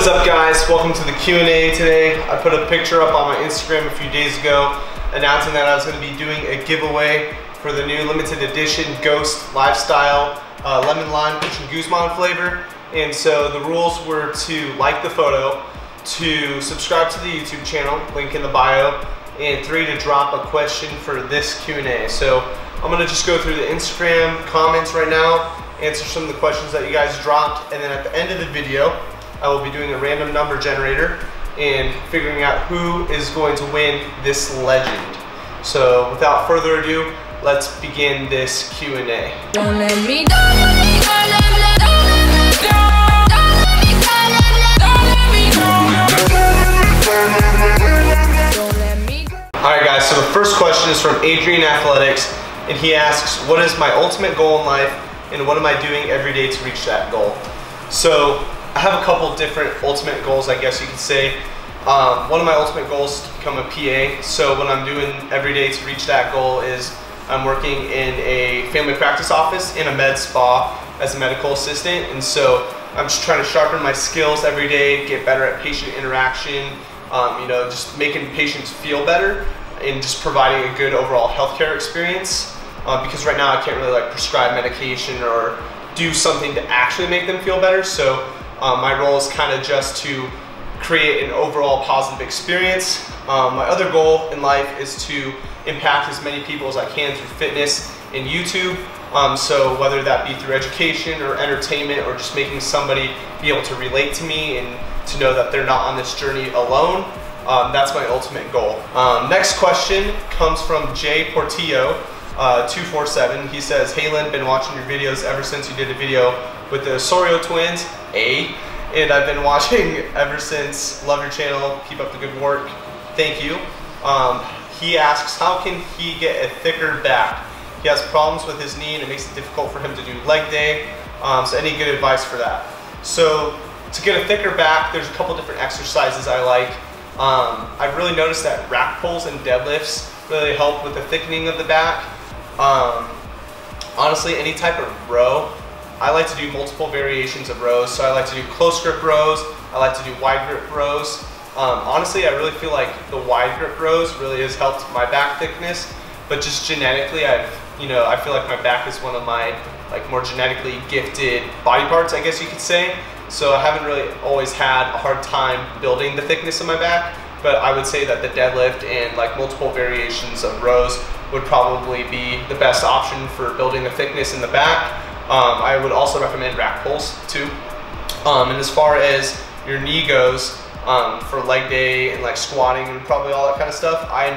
What's up, guys? Welcome to the Q&A today. I put a picture up on my Instagram a few days ago announcing that I was going to be doing a giveaway for the new limited edition Ghost Lifestyle Lemon Lime Peach and Guzman flavor. And so the rules were to like the photo, to subscribe to the YouTube channel, link in the bio, and 3, to drop a question for this Q&A. So I'm going to just go through the Instagram comments right now, answer some of the questions that you guys dropped, and then at the end of the video I will be doing a random number generator and figuring out who is going to win this legend. So without further ado, let's begin this Q&A. Don't let me Alright guys, so the first question is from Adrian Athletics, and he asks, what is my ultimate goal in life and what am I doing every day to reach that goal? So I have a couple different ultimate goals, I guess you could say. One of my ultimate goals is to become a PA. So what I'm doing every day to reach that goal is I'm working in a family practice office in a med spa as a medical assistant. And so I'm just trying to sharpen my skills every day, get better at patient interaction, just making patients feel better and just providing a good overall healthcare experience. Because right now I can't really prescribe medication or do something to actually make them feel better. So my role is kind of just to create an overall positive experience. My other goal in life is to impact as many people as I can through fitness and YouTube. So whether that be through education or entertainment or just making somebody be able to relate to me and to know that they're not on this journey alone, that's my ultimate goal. Next question comes from Jay Portillo, 247. He says, "Hey Lynn, been watching your videos ever since you did a video with the Osorio twins, and I've been watching ever since. Love your channel, keep up the good work. Thank you." He asks, how can he get a thicker back? He has problems with his knee and it makes it difficult for him to do leg day. So any good advice for that? So to get a thicker back, there's a couple different exercises I like. I've really noticed that rack pulls and deadlifts really help with the thickening of the back. Honestly, any type of row. I like to do multiple variations of rows. So I like to do close grip rows. I like to do wide grip rows. Honestly, I really feel like the wide grip rows really has helped my back thickness. But just genetically, I feel like my back is one of my more genetically gifted body parts, I guess you could say. So I haven't really always had a hard time building the thickness of my back. But I would say that the deadlift and multiple variations of rows would probably be the best option for building the thickness in the back. I would also recommend rack pulls too. And as far as your knee goes, for leg day and squatting and probably all that kind of stuff, I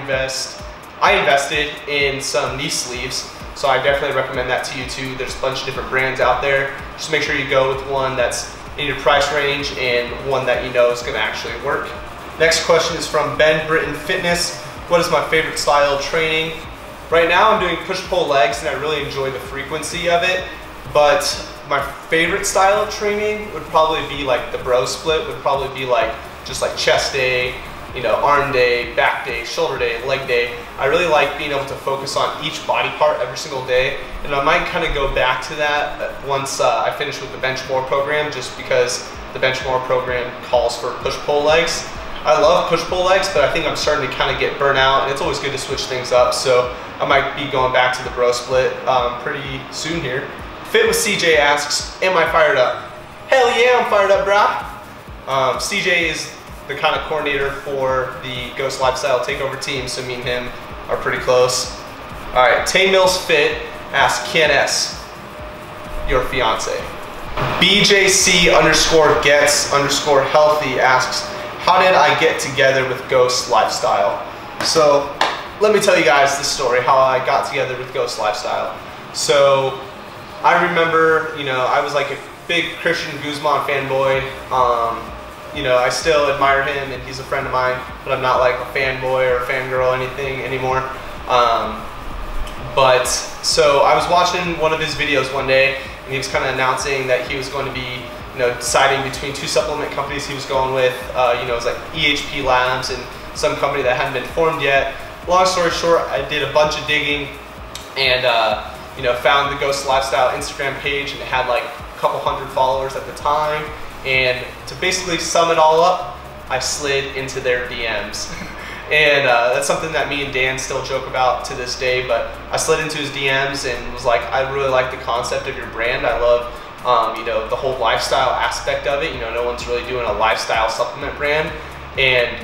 invested in some knee sleeves. So I definitely recommend that to you too. There's a bunch of different brands out there. Just make sure you go with one that's in your price range and one that you know is going to actually work. Next question is from Ben Britton Fitness. What is my favorite style of training? Right now I'm doing push-pull legs and I really enjoy the frequency of it. But my favorite style of training would probably be the bro split, would probably be just chest day, arm day, back day, shoulder day, leg day. I really like being able to focus on each body part every single day. And I might kind of go back to that once I finish with the bench more program, just because the bench more program calls for push-pull legs. I love push-pull legs, but I think I'm starting to kind of get burnt out, and it's always good to switch things up. So I might be going back to the bro split pretty soon here. Fit with CJ asks, am I fired up? Hell yeah, I'm fired up, brah. CJ is the kind of coordinator for the Ghost Lifestyle TakeOver team, so me and him are pretty close. All right, Tay Mills Fit asks, Ken S, your fiance. BJC_gets_healthy asks, how did I get together with Ghost Lifestyle? So let me tell you guys the story, how I got together with Ghost Lifestyle. So I remember, I was a big Christian Guzman fanboy. I still admire him and he's a friend of mine, but I'm not a fanboy or a fangirl or anything anymore. So I was watching one of his videos one day and he was kind of announcing that he was going to be deciding between 2 supplement companies he was going with. It was EHP Labs and some company that hadn't been formed yet. Long story short, I did a bunch of digging and found the Ghost Lifestyle Instagram page, and it had a couple hundred followers at the time. And to basically sum it all up, I slid into their DMs. And that's something that me and Dan still joke about to this day, but I slid into his DMs and was like, I really like the concept of your brand. I love you know, the whole lifestyle aspect of it. You know, no one's really doing a lifestyle supplement brand. And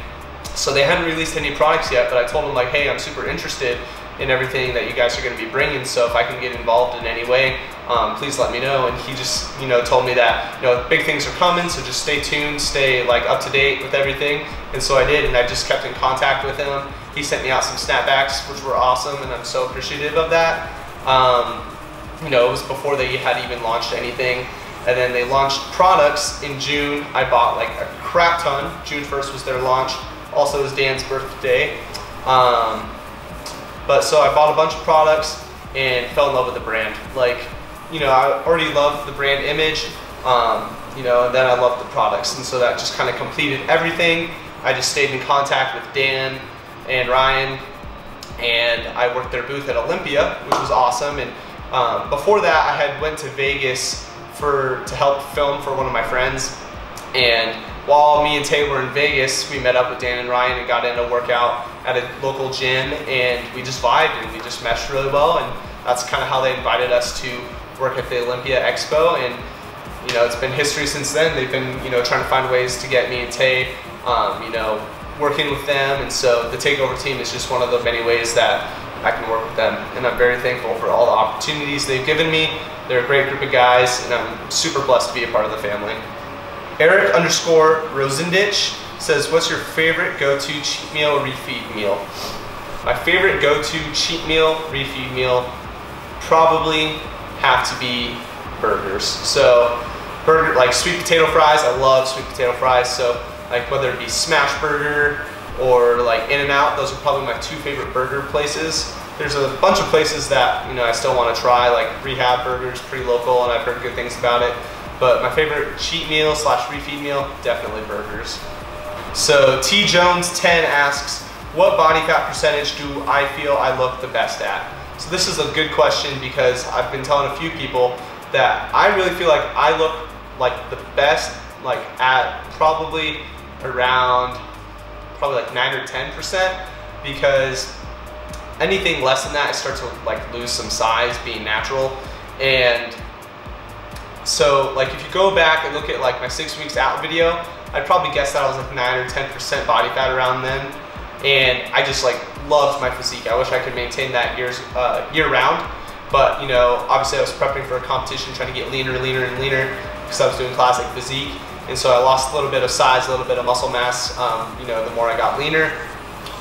so they hadn't released any products yet, but I told them like, hey, I'm super interested in everything that you guys are going to be bringing, so if I can get involved in any way, please let me know. And he just, you know, told me that, you know, big things are coming, so just stay tuned, stay like up to date with everything. And so I did, and I just kept in contact with him. He sent me out some snapbacks, which were awesome, and I'm so appreciative of that. You know, it was before they had even launched anything. And then they launched products in June. I bought like a crap ton. June 1st was their launch. Also, it was Dan's birthday. But so I bought a bunch of products and fell in love with the brand. Like, you know, I already loved the brand image, you know, and then I loved the products. And so that just kind of completed everything. I just stayed in contact with Dan and Ryan, and I worked their booth at Olympia, which was awesome. And before that, I had went to Vegas to help film for one of my friends. And while me and Tay were in Vegas, we met up with Dan and Ryan and got in a workout at a local gym, and we just vibed and we just meshed really well. And that's kind of how they invited us to work at the Olympia Expo. And you know, it's been history since then. They've been, you know, trying to find ways to get me and Tay, you know, working with them. And so the TakeOver team is just one of the many ways that I can work with them. And I'm very thankful for all the opportunities they've given me. They're a great group of guys, and I'm super blessed to be a part of the family. Eric_Rosendich says, what's your favorite go-to cheat meal or refeed meal? My favorite go-to cheat meal, refeed meal, probably have to be burgers. So like sweet potato fries, I love sweet potato fries. So like whether it be Smash Burger or like In-N-Out, those are probably my two favorite burger places. There's a bunch of places that, you know, I still want to try, like Rehab Burgers, pretty local, and I've heard good things about it. But my favorite cheat meal / refeed meal, definitely burgers. So T Jones 10 asks, what body fat percentage do I feel I look the best at? So this is a good question because I've been telling a few people that I really feel like I look like the best, like at probably around like 9 or 10%, because anything less than that, I start to like lose some size being natural. And so like if you go back and look at like my 6 weeks out video, I'd probably guess that I was like 9 or 10% body fat around then. And I just like loved my physique. I wish I could maintain that year round. But you know, obviously I was prepping for a competition, trying to get leaner and leaner and leaner because I was doing classic physique. And so I lost a little bit of size, a little bit of muscle mass, you know, the more I got leaner.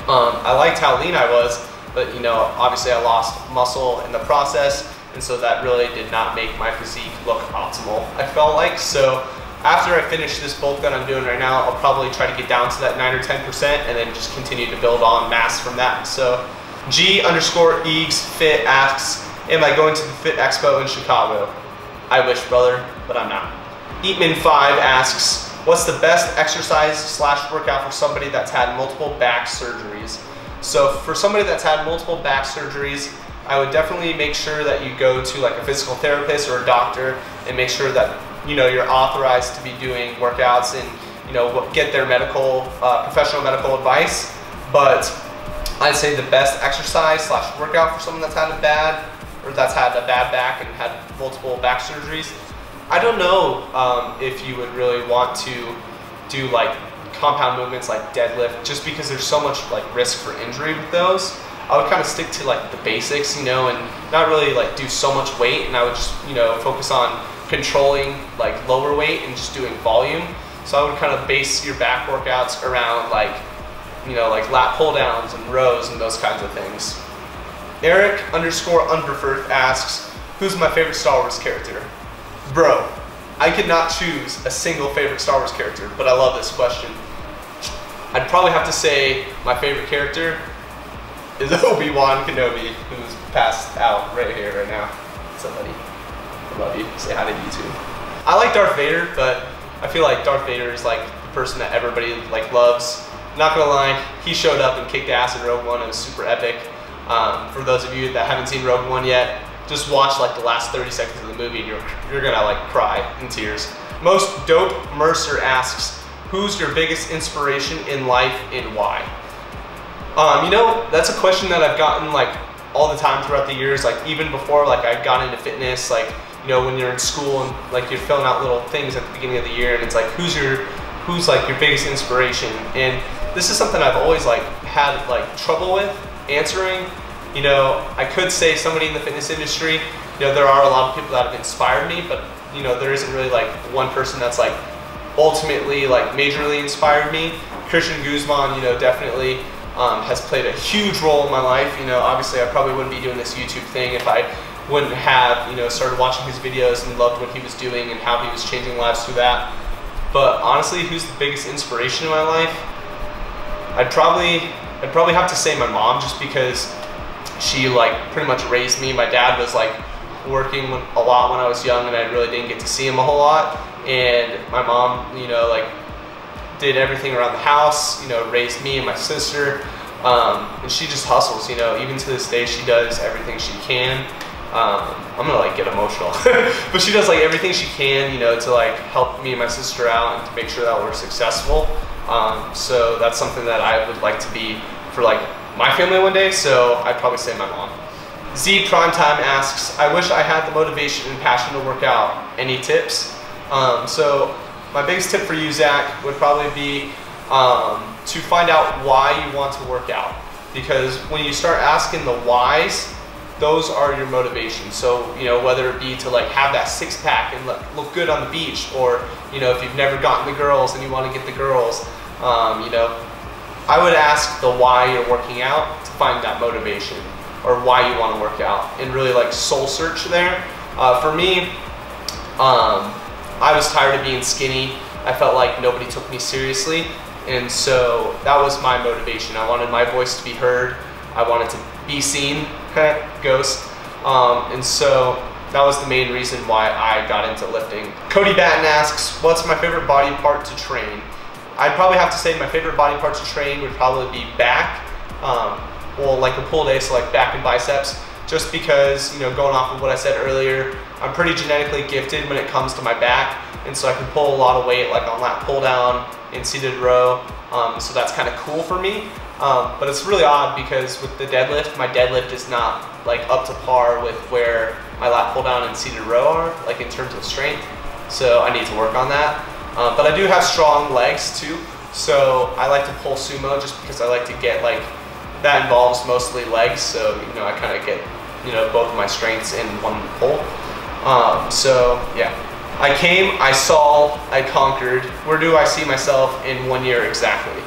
I liked how lean I was, but you know, obviously I lost muscle in the process. And so that really did not make my physique look optimal, I felt like. So after I finish this bulk that I'm doing right now, I'll probably try to get down to that 9 or 10% and then just continue to build on mass from that. So G_EagsFit asks, am I going to the Fit Expo in Chicago? I wish, brother, but I'm not. Eatman5 asks, what's the best exercise / workout for somebody that's had multiple back surgeries? So for somebody that's had multiple back surgeries, I would definitely make sure that you go to like a physical therapist or a doctor and make sure that, you know, you're authorized to be doing workouts and, you know, get their professional medical advice. But I'd say the best exercise / workout for someone that's had a bad back and had multiple back surgeries, I don't know if you would really want to do like compound movements like deadlift, just because there's so much like risk for injury with those. I would kind of stick to like the basics, you know, and not really like do so much weight, and I would just, you know, focus on controlling like lower weight and just doing volume. So I would kind of base your back workouts around like, you know, like lat pull downs and rows and those kinds of things. Eric_Unpreferred asks, who's my favorite Star Wars character? Bro, I could not choose a single favorite Star Wars character, but I love this question. I'd probably have to say my favorite character is Obi-Wan Kenobi, who's passed out right here, right now. Somebody, I love you. Say hi to YouTube. I like Darth Vader, but I feel like Darth Vader is like the person that everybody like loves. Not gonna lie, he showed up and kicked ass in Rogue One. It was super epic. For those of you that haven't seen Rogue One yet, just watch like the last 30 seconds of the movie and you're gonna like cry in tears. Most Dope Mercer asks, who's your biggest inspiration in life and why? You know, that's a question that I've gotten like all the time throughout the years, like even before like I got into fitness, like, you know, when you're in school and like you're filling out little things at the beginning of the year and it's like, who's like your biggest inspiration? And this is something I've always like had like trouble with answering. You know, I could say somebody in the fitness industry. You know, there are a lot of people that have inspired me, but you know, there isn't really like one person that's like ultimately like majorly inspired me. Christian Guzman, you know, definitely has played a huge role in my life. You know, obviously I probably wouldn't be doing this YouTube thing if I wouldn't have, you know, started watching his videos and loved what he was doing and how he was changing lives through that. But honestly, who's the biggest inspiration in my life? I'd probably have to say my mom, just because she like pretty much raised me. My dad was like working a lot when I was young and I really didn't get to see him a whole lot. And my mom, you know, like did everything around the house, you know, raised me and my sister. And she just hustles, you know, even to this day, she does everything she can. I'm gonna like get emotional, but she does like everything she can, you know, to like help me and my sister out and to make sure that we're successful. So that's something that I would like to be for like my family one day, so I'd probably say my mom. Z Primetime asks, I wish I had the motivation and passion to work out. Any tips? So my biggest tip for you, Zach, would probably be to find out why you want to work out. Because when you start asking the whys, those are your motivations. So, you know, whether it be to like have that six pack and look good on the beach, or, you know, if you've never gotten the girls and you want to get the girls, you know, I would ask the why you're working out to find that motivation, or why you want to work out, and really like soul search there. For me, I was tired of being skinny. I felt like nobody took me seriously, and so that was my motivation. I wanted my voice to be heard. I wanted to be seen, ghost. And so that was the main reason why I got into lifting. Cody Batten asks, what's my favorite body part to train? I'd probably have to say my favorite body part to train would probably be back. Well, like a pull day, so like back and biceps, just because, you know, going off of what I said earlier, I'm pretty genetically gifted when it comes to my back, and so I can pull a lot of weight like on lat pull down and seated row, so that's kind of cool for me. But it's really odd because with the deadlift, my deadlift is not like up to par with where my lat pull down and seated row are, like in terms of strength, so I need to work on that. But I do have strong legs too, so I like to pull sumo just because I like to get like, that involves mostly legs, so, you know, I kind of get, you know, both of my strengths in one pull. So yeah, I came, I saw, I conquered. Where do I see myself in 1 year exactly?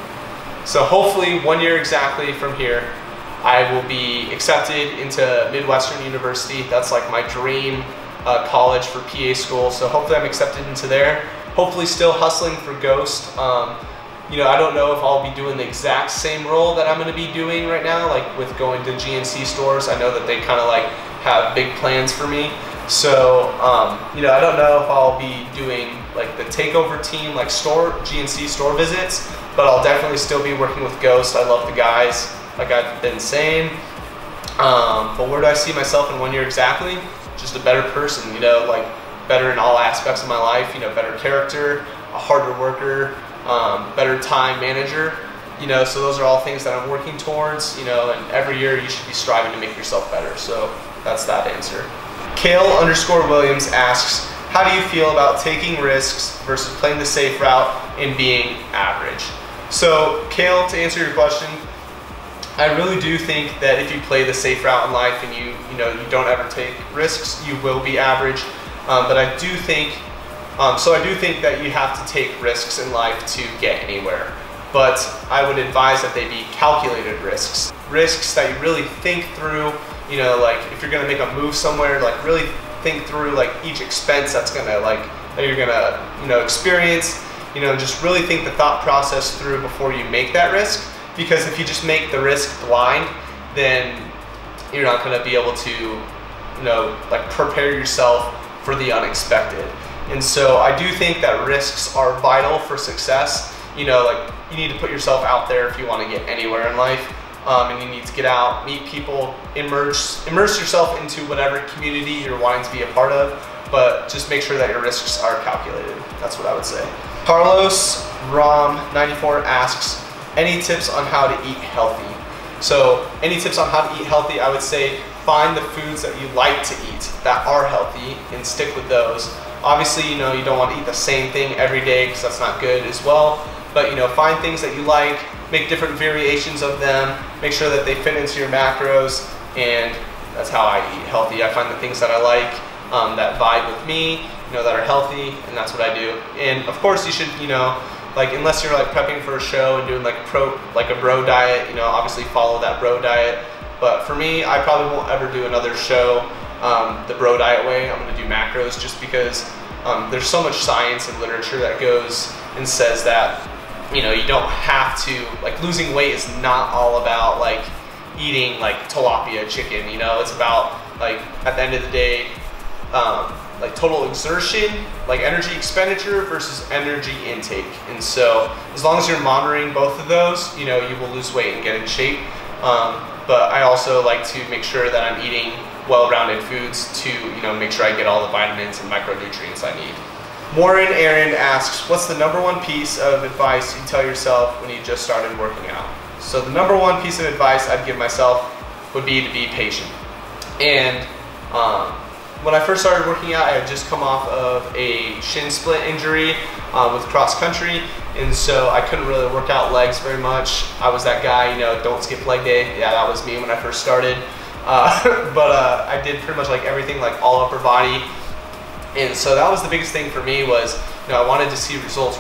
So hopefully 1 year exactly from here, I will be accepted into Midwestern University. That's like my dream college for PA school. So hopefully I'm accepted into there. Hopefully still hustling for Ghost. You know, I don't know if I'll be doing the exact same role that I'm going to be doing right now, like with going to GNC stores. I know that they kind of like have big plans for me. So, you know, I don't know if I'll be doing like the TakeOver team, like GNC store visits, but I'll definitely still be working with Ghost. I love the guys, like I've been saying. But where do I see myself in 1 year exactly? Just a better person, you know, like better in all aspects of my life, you know, better character, a harder worker, better time manager, you know, so those are all things that I'm working towards, you know, and every year you should be striving to make yourself better. So that's that answer. Kale_Williams asks, how do you feel about taking risks versus playing the safe route and being average? So Kale, to answer your question, I really do think that if you play the safe route in life and you don't ever take risks, you will be average. But I do think that you have to take risks in life to get anywhere. But I would advise that they be calculated risks. Risks that you really think through, you know, like if you're gonna make a move somewhere, like really think through like each expense that you're gonna, you know, experience, you know, just really think the thought process through before you make that risk. Because if you just make the risk blind, then you're not gonna be able to, you know, like prepare yourself for the unexpected. And so I do think that risks are vital for success. You know, like you need to put yourself out there if you want to get anywhere in life. And you need to get out, meet people, immerse yourself into whatever community you're wanting to be a part of. but just make sure that your risks are calculated. That's what I would say. Carlos Rom 94 asks, any tips on how to eat healthy? So any tips on how to eat healthy, I would say find the foods that you like to eat that are healthy and stick with those. Obviously, you know, you don't want to eat the same thing every day because that's not good as well. But, you know, find things that you like, make different variations of them, make sure that they fit into your macros, and that's how I eat healthy. I find the things that I like, that vibe with me, you know, that are healthy, and that's what I do. And of course you should, you know, like unless you're like prepping for a show and doing like a bro diet, you know, obviously follow that bro diet. But for me, I probably won't ever do another show the bro diet way. I'm gonna do macros just because there's so much science and literature that goes and says that, you know, you don't have to, like losing weight is not all about like eating like tilapia chicken, you know, it's about like at the end of the day, like total exertion, like energy expenditure versus energy intake. And so as long as you're monitoring both of those, you know, you will lose weight and get in shape. But I also like to make sure that I'm eating well-rounded foods to, you know, make sure I get all the vitamins and micronutrients I need. Warren Aaron asks, what's the #1 piece of advice you tell yourself when you just started working out? So the #1 piece of advice I'd give myself would be to be patient. And when I first started working out, I had just come off of a shin splint injury with cross country, and so I couldn't really work out legs very much. I was that guy, you know, don't skip leg day. Yeah, that was me when I first started. But I did pretty much like everything, like all upper body. And so that was the biggest thing for me was, you know, I wanted to see results.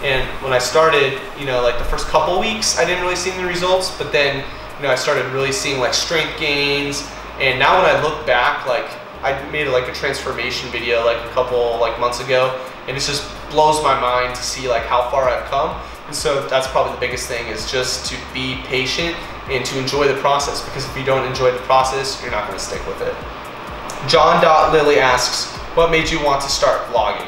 And when I started, you know, like the first couple weeks, I didn't really see the results, but then, you know, I started really seeing like strength gains. And now when I look back, like I made like a transformation video like a couple like months ago, and it just blows my mind to see like how far I've come. And so that's probably the biggest thing, is just to be patient and to enjoy the process, because if you don't enjoy the process, you're not going to stick with it. John.Lily asks, what made you want to start vlogging?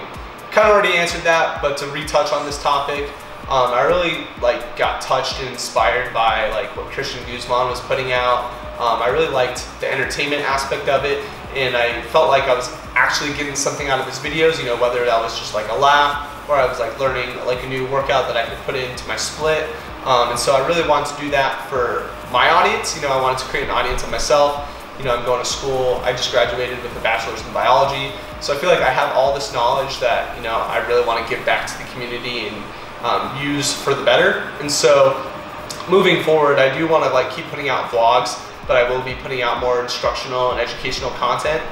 Kind of already answered that, but to retouch on this topic, I really like got touched and inspired by like what Christian Guzman was putting out. I really liked the entertainment aspect of it, and I felt like I was actually getting something out of his videos, you know, whether that was just like a laugh or I was like learning like a new workout that I could put into my split. And so I really wanted to do that for my audience. You know, I wanted to create an audience of myself. You know, I'm going to school. I just graduated with a bachelor's in biology. So I feel like I have all this knowledge that, you know, I really want to give back to the community and use for the better. And so moving forward, I do want to like keep putting out vlogs, but I will be putting out more instructional and educational content,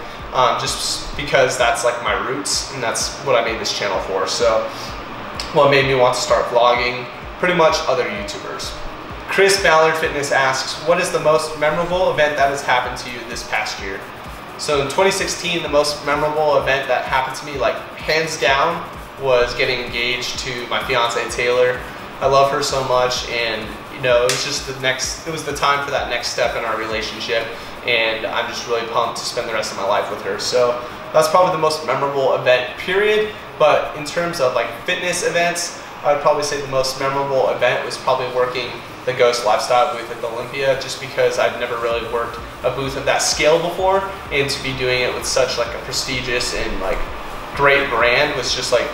just because that's like my roots and that's what I made this channel for. So what made me want to start vlogging? Pretty much other YouTubers. Chris Ballard Fitness asks, what is the most memorable event that has happened to you this past year? So in 2016, the most memorable event that happened to me, like hands down, was getting engaged to my fiance Taylor. I love her so much, and you know, it was just it was the time for that next step in our relationship, and I'm just really pumped to spend the rest of my life with her. So that's probably the most memorable event, period. But in terms of like fitness events, I would probably say the most memorable event was probably working the Ghost Lifestyle booth at the Olympia, just because I've never really worked a booth of that scale before, and to be doing it with such like a prestigious and like great brand was just like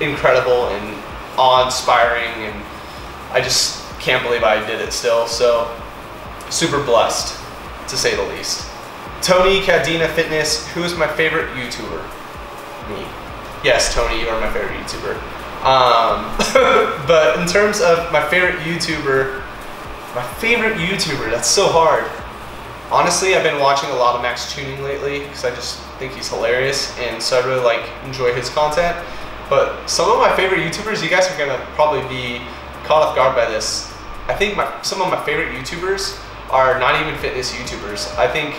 incredible and awe-inspiring, and I just can't believe I did it still. So super blessed, to say the least. Tony Cadena Fitness, who is my favorite YouTuber? Me. Yes, Tony, you are my favorite YouTuber. But in terms of my favorite YouTuber, that's so hard. Honestly, I've been watching a lot of Max Tuning lately because I just think he's hilarious, and so I really like enjoy his content. But some of my favorite YouTubers, you guys are gonna probably be caught off guard by this. I think some of my favorite YouTubers are not even fitness YouTubers. I think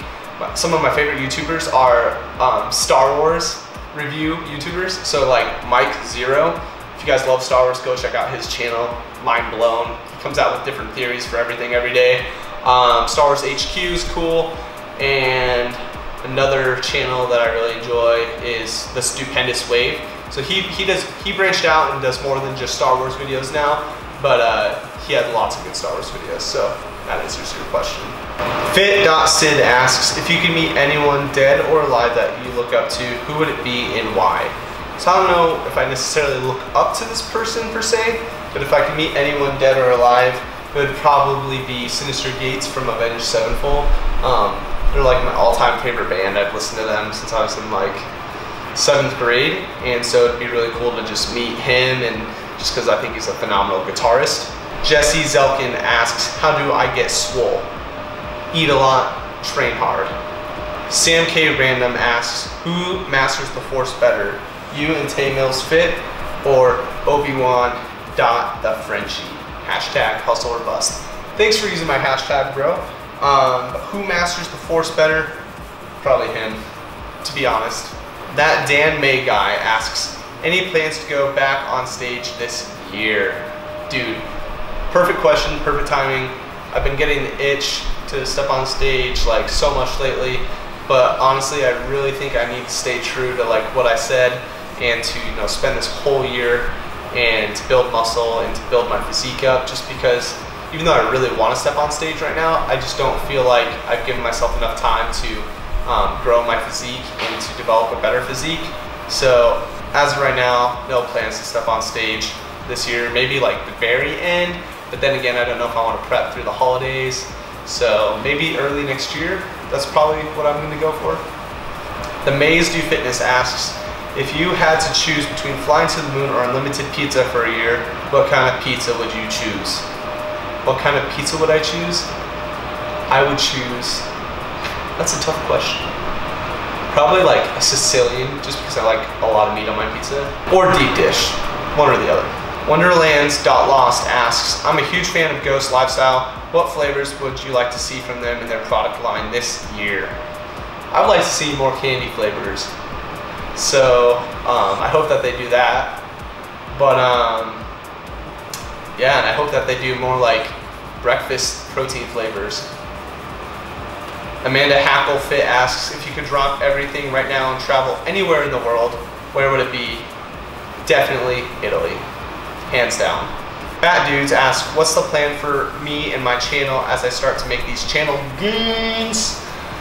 some of my favorite YouTubers are Star Wars review YouTubers. So like Mike Zero. If you guys love Star Wars, go check out his channel, Mind Blown. He comes out with different theories for everything every day. Star Wars HQ is cool, and another channel that I really enjoy is The Stupendous Wave. So he branched out and does more than just Star Wars videos now, but he has lots of good Star Wars videos. So that answers your question. Fit.sid asks, if you could meet anyone dead or alive that you look up to, who would it be and why? So I don't know if I necessarily look up to this person per se, but if I could meet anyone dead or alive, it would probably be Sinister Gates from Avenged Sevenfold. They're like my all-time favorite band. I've listened to them since I was in like 7th grade, and so it'd be really cool to just meet him, and just because I think he's a phenomenal guitarist. Jesse Zelkin asks, how do I get swole? Eat a lot, train hard. Sam K. Random asks, who masters the Force better? You and Tay Mills Fit, or Obi-Wan the Frenchie? Hashtag hustle or bust. Thanks for using my hashtag, bro. Who masters the Force better? Probably him, to be honest. That Dan May guy asks, any plans to go back on stage this year? Dude, perfect question, perfect timing. I've been getting the itch to step on stage like so much lately, but honestly, I really think I need to stay true to like what I said, and to spend this whole year and to build muscle and to build my physique up, just because even though I really want to step on stage right now, I just don't feel like I've given myself enough time to grow my physique and to develop a better physique. So as of right now, no plans to step on stage this year, maybe like the very end, but then again, I don't know if I want to prep through the holidays. So maybe early next year, that's probably what I'm going to go for. The Maze Do Fitness asks, if you had to choose between flying to the moon or unlimited pizza for a year, what kind of pizza would you choose? What kind of pizza would I choose? I would choose, that's a tough question. Probably like a Sicilian, just because I like a lot of meat on my pizza. Or deep dish, one or the other. Wonderlands.lost asks, I'm a huge fan of Ghost Lifestyle. What flavors would you like to see from them in their product line this year? I would like to see more candy flavors. So I hope that they do that. But yeah, and I hope that they do more like breakfast protein flavors. Amanda Hackle Fit asks, if you could drop everything right now and travel anywhere in the world, where would it be? Definitely Italy, hands down. Fat Dudes asks, what's the plan for me and my channel as I start to make these channel gains?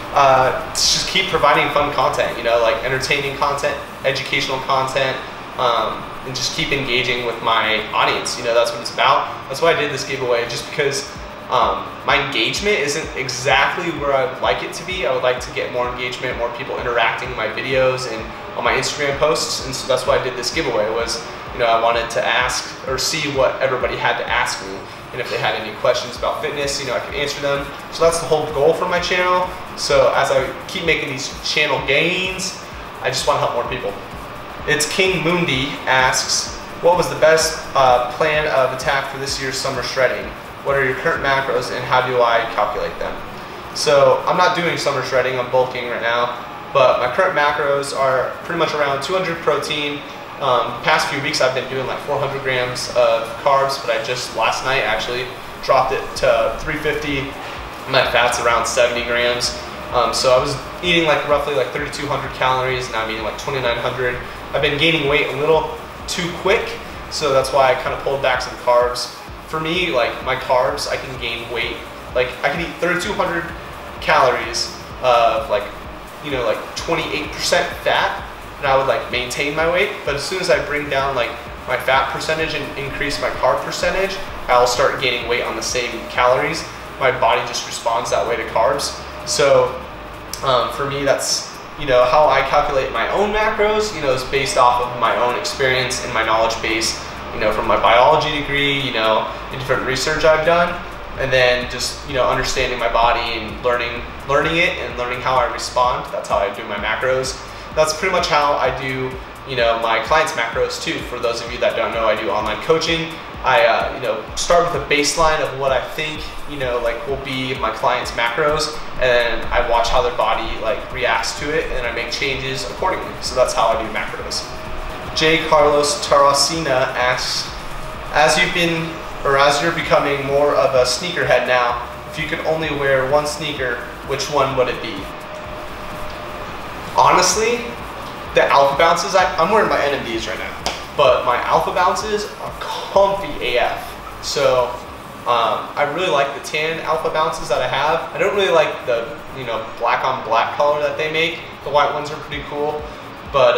To just keep providing fun content, like entertaining content, educational content, and just keep engaging with my audience. That's what it's about. That's why I did this giveaway, just because my engagement isn't exactly where I'd like it to be. I would like to get more engagement, more people interacting in my videos and on my Instagram posts, and so that's why I did this giveaway. Was I wanted to ask or see what everybody had to ask me, and if they had any questions about fitness, I could answer them. So that's the whole goal for my channel. So as I keep making these channel gains, I just want to help more people. It's King Mundi asks, what was the best plan of attack for this year's summer shredding? What are your current macros and how do I calculate them? So I'm not doing summer shredding, I'm bulking right now, but my current macros are pretty much around 200 protein. Past few weeks I've been doing like 400 grams of carbs, but I just last night actually dropped it to 350. My fat's around 70 grams. So I was eating like roughly like 3,200 calories, now I'm eating like 2,900. I've been gaining weight a little too quick, so that's why I kind of pulled back some carbs. For me, like my carbs, I can gain weight. Like I can eat 3,200 calories of like 28% fat, and I would like maintain my weight. But as soon as I bring down like my fat percentage and increase my carb percentage, I'll start gaining weight on the same calories. My body just responds that way to carbs. So for me, that's how I calculate my own macros. Is based off of my own experience and my knowledge base. From my biology degree, the different research I've done, and then just understanding my body and learning it and learning how I respond. That's how I do my macros. That's pretty much how I do my clients' macros too. For those of you that don't know, I do online coaching. I start with a baseline of what I think like will be my clients' macros, and I watch how their body like reacts to it, and I make changes accordingly. So that's how I do macros. J. Carlos Tarasina asks, as you're becoming more of a sneakerhead now, if you could only wear one sneaker, which one would it be? Honestly, the Alpha Bounces, I'm wearing my NMDs right now, but my Alpha Bounces are comfy AF. So I really like the tan alpha bounces that I have. I don't really like the black on black color that they make. The white ones are pretty cool, but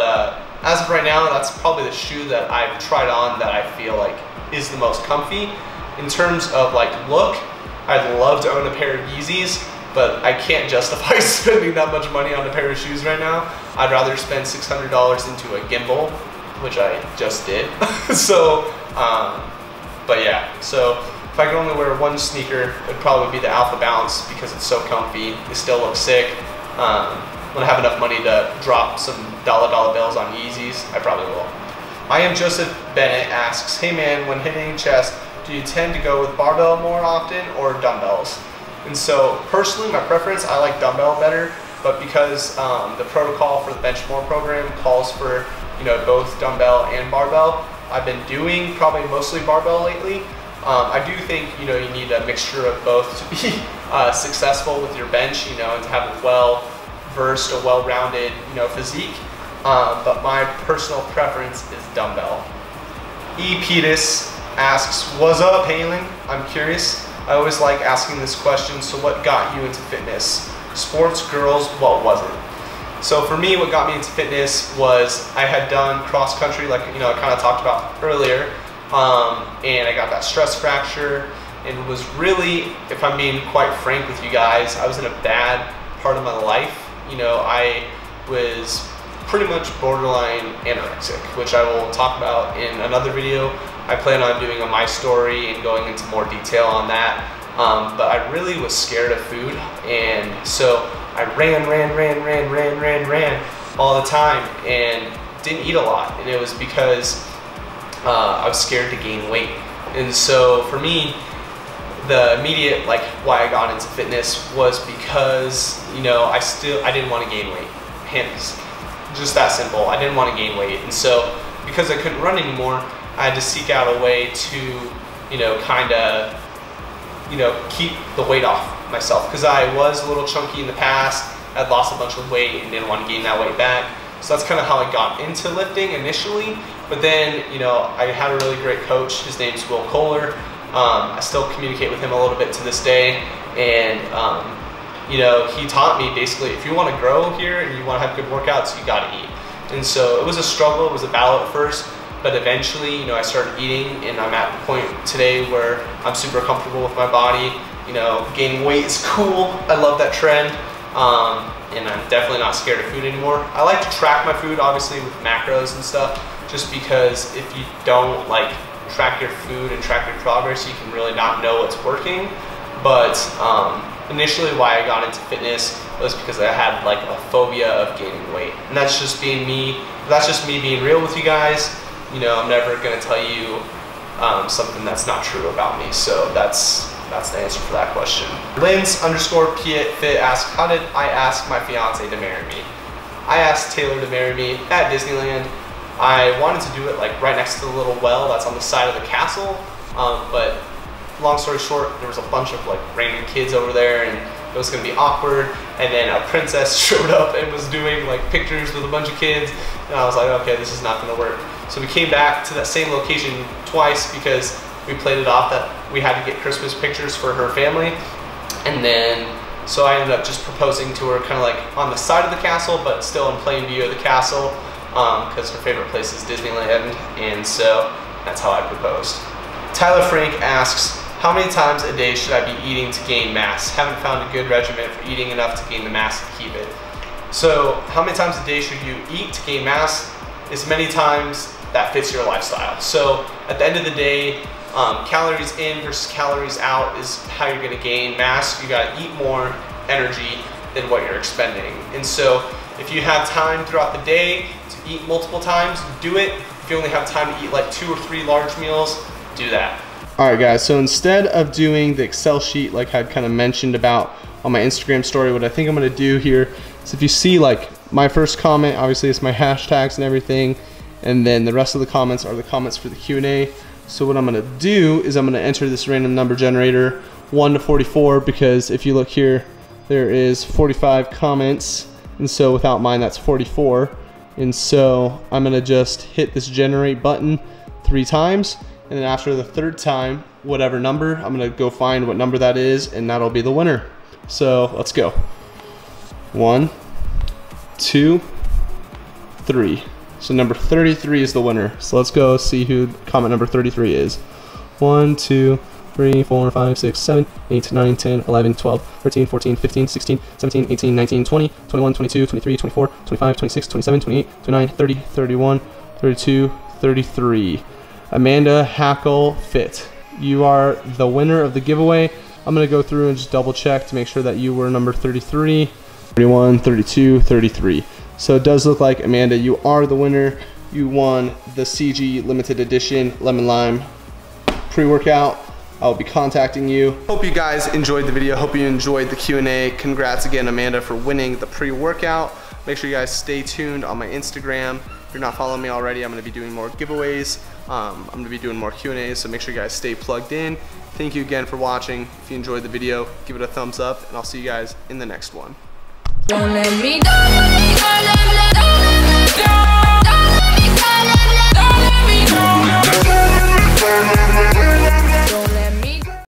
as of right now, that's probably the shoe that I've tried on that I feel like is the most comfy. In terms of like look, I'd love to own a pair of Yeezys, but I can't justify spending that much money on a pair of shoes right now. I'd rather spend $600 into a gimbal, which I just did. So, but yeah, so if I could only wear one sneaker, it'd probably be the Alpha Bounce because it's so comfy. It still looks sick. When I have enough money to drop some dollar bills on Yeezys, I probably will. I am Joseph Bennett asks, hey man, when hitting chest, do you tend to go with barbell more often or dumbbells? And so personally, my preference, I like dumbbell better, but because the protocol for the Bench More program calls for both dumbbell and barbell, I've been doing probably mostly barbell lately. I do think you need a mixture of both to be successful with your bench, and to have a well-versed, a well-rounded physique. But my personal preference is dumbbell. E. Petus asks, what's up, Halen? I'm curious. I always like asking this question, so what got you into fitness? Sports, girls, what wasn't? So for me, what got me into fitness was I had done cross country, like I kind of talked about earlier, and I got that stress fracture, and was really, if I'm being quite frank with you guys, I was in a bad part of my life. I was pretty much borderline anorexic, which I will talk about in another video. I plan on doing a my story and going into more detail on that. But I really was scared of food, and so I ran all the time and didn't eat a lot, and it was because I was scared to gain weight. And so for me, the immediate why I got into fitness was because I didn't want to gain weight. Hence, just that simple. I didn't want to gain weight, and so because I couldn't run anymore, I had to seek out a way to kind of keep the weight off myself, because I was a little chunky in the past. I'd lost a bunch of weight and didn't want to gain that weight back. So that's kind of how I got into lifting initially. But then I had a really great coach. His name's Will Kohler. I still communicate with him a little bit to this day, and he taught me basically, if you want to grow here and you want to have good workouts, you got to eat. And so it was a struggle, it was a battle at first, but eventually I started eating, and I'm at the point today where I'm super comfortable with my body. Gaining weight is cool. I love that trend, and I'm definitely not scared of food anymore. I like to track my food, obviously, with macros and stuff, just because if you don't track your food and track your progress, you can really not know what's working. But initially why I got into fitness was because I had a phobia of gaining weight, and that's just being me. That's just me being real with you guys. I'm never gonna tell you something that's not true about me. So that's the answer for that question. Lins_Piet asks, how did I ask my fiance to marry me? I asked Taylor to marry me at Disneyland. I wanted to do it right next to the little well that's on the side of the castle, but long story short, there was a bunch of random kids over there, and it was gonna be awkward. And then a princess showed up and was doing pictures with a bunch of kids, and I was like, okay, this is not gonna work. So we came back to that same location twice because we played it off that we had to get Christmas pictures for her family. And then so I ended up just proposing to her kind of on the side of the castle, but still in plain view of the castle, because her favorite place is Disneyland, and so that's how I proposed. Tyler Frank asks, how many times a day should I be eating to gain mass? Haven't found a good regimen for eating enough to gain the mass and keep it. So how many times a day should you eat to gain mass? As many times that fits your lifestyle. So at the end of the day, calories in versus calories out is how you're gonna gain mass. You gotta eat more energy than what you're expending. And so if you have time throughout the day to eat multiple times, do it. If you only have time to eat 2 or 3 large meals, do that. All right, guys, so instead of doing the Excel sheet like I'd kind of mentioned about on my Instagram story, what I think I'm gonna do here is, if you see my first comment, obviously it's my hashtags and everything, and then the rest of the comments are the comments for the Q&A. So what I'm gonna do is I'm gonna enter this random number generator 1 to 44, because if you look here, there is 45 comments, and so without mine, that's 44. And so I'm gonna just hit this generate button 3 times, and then after the 3rd time, whatever number. I'm gonna go find what number that is, and that'll be the winner. So let's go. 1, 2, 3. So number 33 is the winner. So let's go see who comment number 33 is. 1, 2, 3, 4, 5, 6, 7, 8, 9, 10, 11, 12, 13, 14, 15, 16, 17, 18, 19, 20, 21, 22, 23, 24, 25, 26, 27, 28, 29, 30, 31, 32, 33. Amanda Hackle Fit. You are the winner of the giveaway. I'm gonna go through and just double check to make sure that you were number 33, 31, 32, 33. So it does look like, Amanda, you are the winner. You won the CG limited edition lemon lime pre-workout. I'll be contacting you. Hope you guys enjoyed the video. Hope you enjoyed the Q&A. Congrats again, Amanda, for winning the pre-workout. Make sure you guys stay tuned on my Instagram. If you're not following me already, I'm gonna be doing more giveaways. I'm gonna be doing more Q&As, so make sure you guys stay plugged in. Thank you again for watching. If you enjoyed the video, give it a thumbs up, and I'll see you guys in the next one. Don't let me go.